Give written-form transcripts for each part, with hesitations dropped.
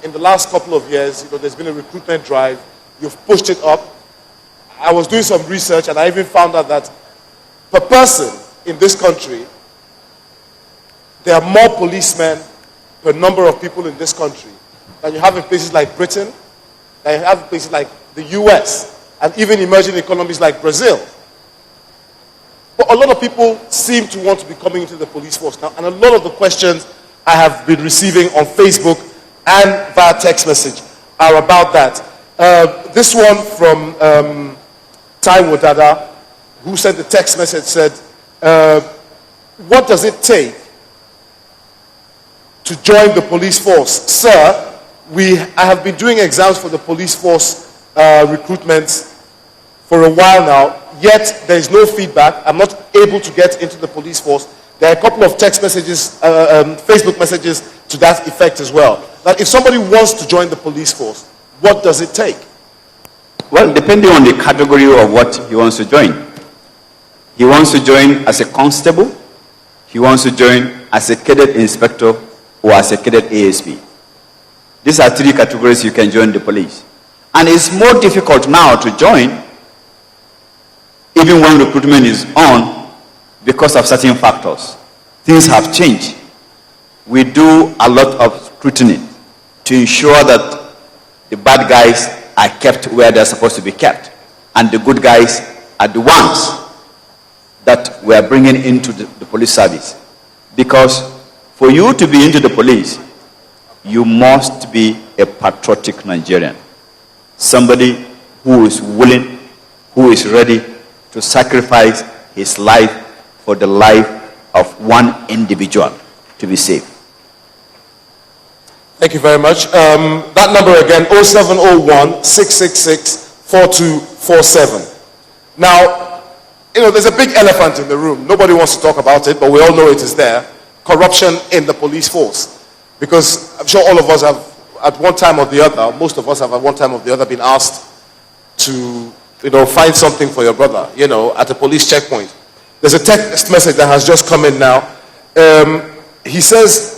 in the last couple of years, there's been a recruitment drive. You've pushed it up. I was doing some research, and I even found out that per person in this country, there are more policemen per number of people in this country than you have in places like Britain, than you have in places like the US, and even emerging economies like Brazil. But a lot of people seem to want to be coming into the police force now, and a lot of the questions I have been receiving on Facebook and via text message are about that. This one from Taiwo Dada, who sent the text message, said, what does it take to join the police force? Sir, I have been doing exams for the police force recruitment for a while now, yet there is no feedback. I'm not able to get into the police force. There are a couple of text messages, Facebook messages to that effect as well. That if somebody wants to join the police force, what does it take? Well, depending on the category of what he wants to join. He wants to join as a constable, he wants to join as a cadet inspector, or as a cadet ASP. These are three categories you can join the police. And it's more difficult now to join, even when recruitment is on, because of certain factors. Things have changed. We do a lot of scrutiny to ensure that the bad guys are kept where they're supposed to be kept, and the good guys are the ones that we are bringing into the police service. Because for you to be into the police, you must be a patriotic Nigerian. Somebody who is willing, who is ready to sacrifice his life for the life of one individual to be safe. Thank you very much. That number again, 0701-666-4247. Now, there's a big elephant in the room. Nobody wants to talk about it, but we all know it is there. Corruption in the police force. Because I'm sure all of us have, at one time or the other, most of us have at one time or the other been asked to, find something for your brother, at a police checkpoint. There's a text message that has just come in now. He says,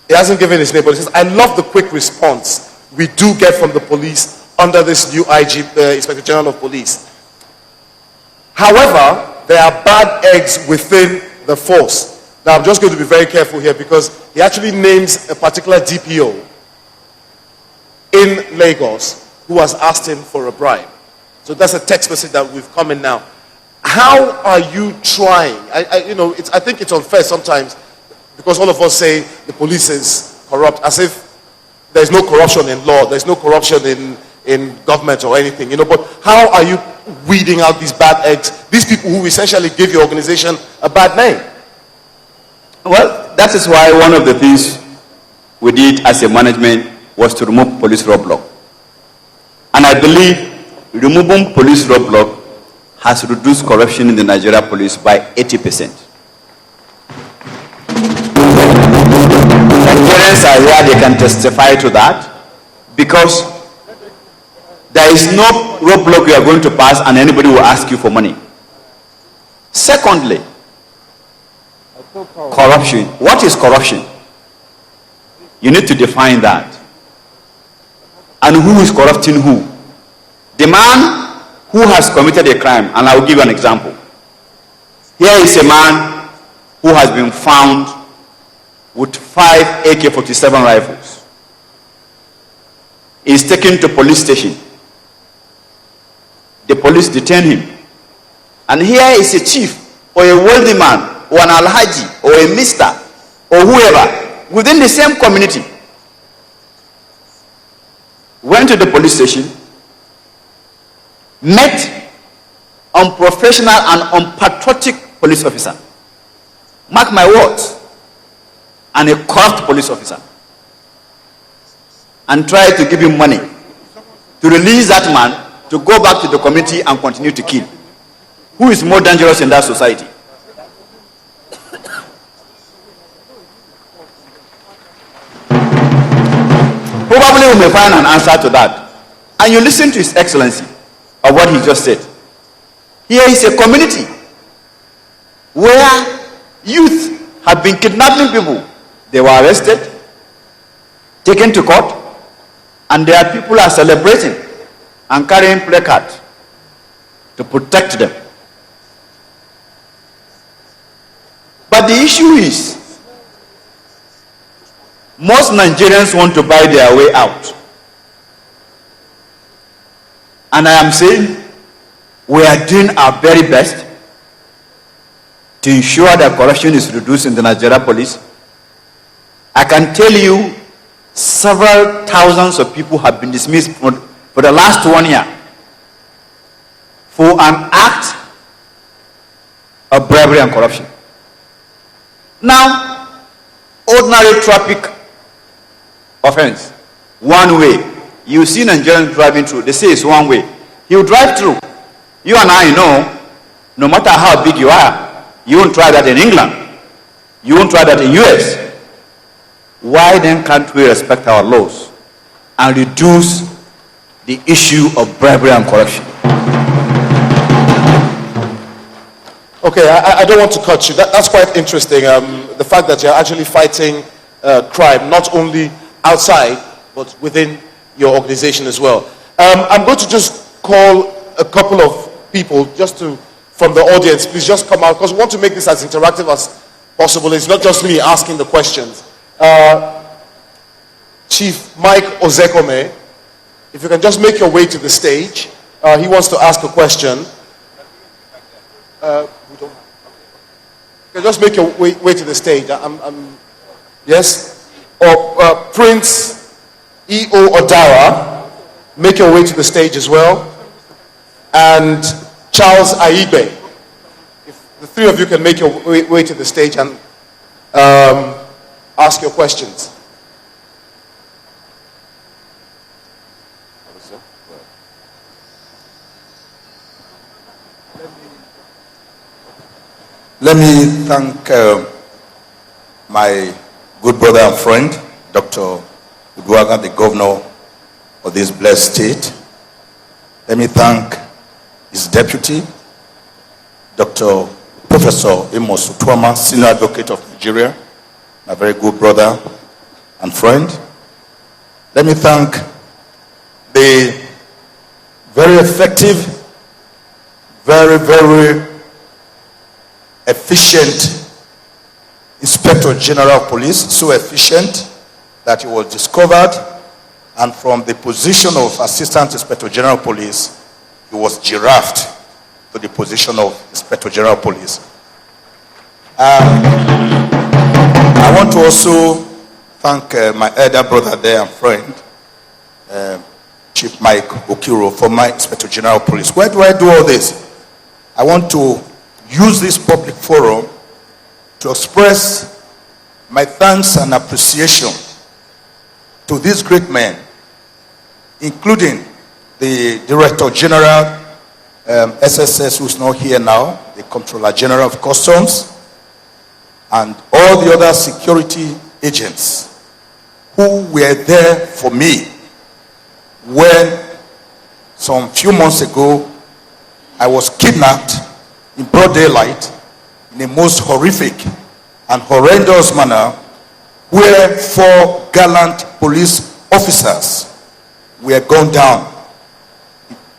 he hasn't given his name, but he says, I love the quick response we do get from the police under this new Inspector General of Police. However, there are bad eggs within the force. Now, I'm just going to be very careful here because he actually names a particular DPO in Lagos who has asked him for a bribe. So that's a text message that we've come in now. How are you trying? I think it's unfair sometimes because all of us say the police is corrupt, as if there's no corruption in law, there's no corruption in government or anything, but how are you weeding out these bad eggs, these people who essentially give your organization a bad name? Well, that is why one of the things we did as a management was to remove police roadblock. And I believe removing police roadblock has reduced corruption in the Nigeria police by 80%. Nigerians are here, they can testify to that, because there is no roadblock you are going to pass and anybody will ask you for money. Secondly, corruption. What is corruption? You need to define that. And who is corrupting who? The man who has committed a crime, and I will give you an example. Here is a man who has been found with 5 AK-47 rifles. He is taken to police station. The police detain him. And here is a chief or a wealthy man or an alhaji or a mister or whoever within the same community went to the police station, met unprofessional and unpatriotic police officer. Mark my words. And a corrupt police officer. And tried to give him money to release that man to go back to the community and continue to kill. Who is more dangerous in that society? Probably we may find an answer to that. And you listen to His Excellency of what he just said. Here is a community where youth have been kidnapping people. They were arrested, taken to court, And there are people who are celebrating and carrying placards to protect them. But the issue is, most Nigerians want to buy their way out. And I am saying, we are doing our very best to ensure that corruption is reduced in the Nigeria police. I can tell you, several thousands of people have been dismissed for the last 1 year for an act of bribery and corruption. Now, ordinary traffic offense, one way. You see Nigerians driving through, they say it's one way. You drive through. You and I know, no matter how big you are, you won't try that in England. You won't try that in US. Why then can't we respect our laws and reduce the issue of bribery and corruption? Okay, I don't want to cut you. That's quite interesting. The fact that you're actually fighting crime, not only outside, but within your organization as well. I'm going to just call a couple of people just to, from the audience, please just come out, because we want to make this as interactive as possible. It's not just me asking the questions. Chief Mike Ozekhome, if you can just make your way to the stage. He wants to ask a question. You can just make your way to the stage. Yes? Or Prince E.O. Odara, make your way to the stage as well. And Charles Aibe. If the three of you can make your way to the stage and ask your questions. Let me thank my good brother and friend, Dr. Abubakar, the governor of this blessed state. Let me thank his deputy, Dr. Professor Amos Utwama, Senior Advocate of Nigeria, my very good brother and friend. Let me thank the very effective, very efficient Inspector General of Police, so efficient that he was discovered, and from the position of Assistant Inspector General of Police, he was girafed to the position of Inspector General of Police. I want to also thank my elder brother there and friend, Chief Mike Okiro, former Inspector General of Police. Why do I do all this? I want to use this public forum to express my thanks and appreciation to these great men, including the Director General, SSS, who's not here now, the Comptroller General of Customs, and all the other security agents who were there for me when some few months ago I was kidnapped in broad daylight in a most horrific and horrendous manner, where 4 gallant police officers were gunned down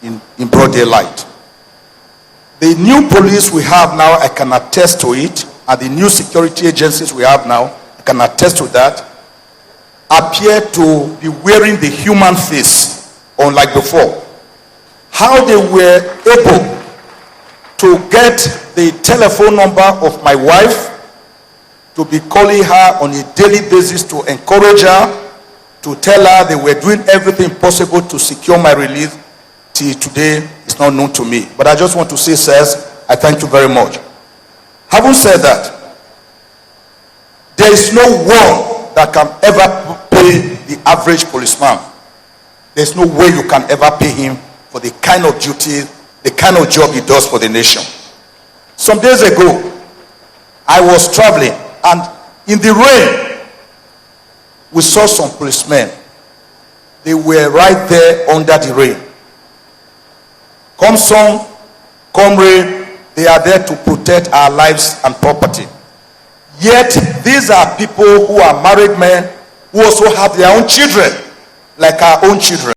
in broad daylight. The new police we have now, I can attest to it, and the new security agencies we have now, I can attest to that, appear to be wearing the human face unlike before. How they were able to get the telephone number of my wife, to be calling her on a daily basis to encourage her, to tell her they were doing everything possible to secure my release, till today is not known to me. But I just want to say, sirs, I thank you very much. Having said that, there is no one that can ever pay the average policeman. There's no way you can ever pay him for the kind of duty, the kind of job he does for the nation. Some days ago, I was traveling, and in the rain, we saw some policemen. They were right there under the rain. Come sun, come rain, they are there to protect our lives and property. Yet, these are people who are married men, who also have their own children, like our own children.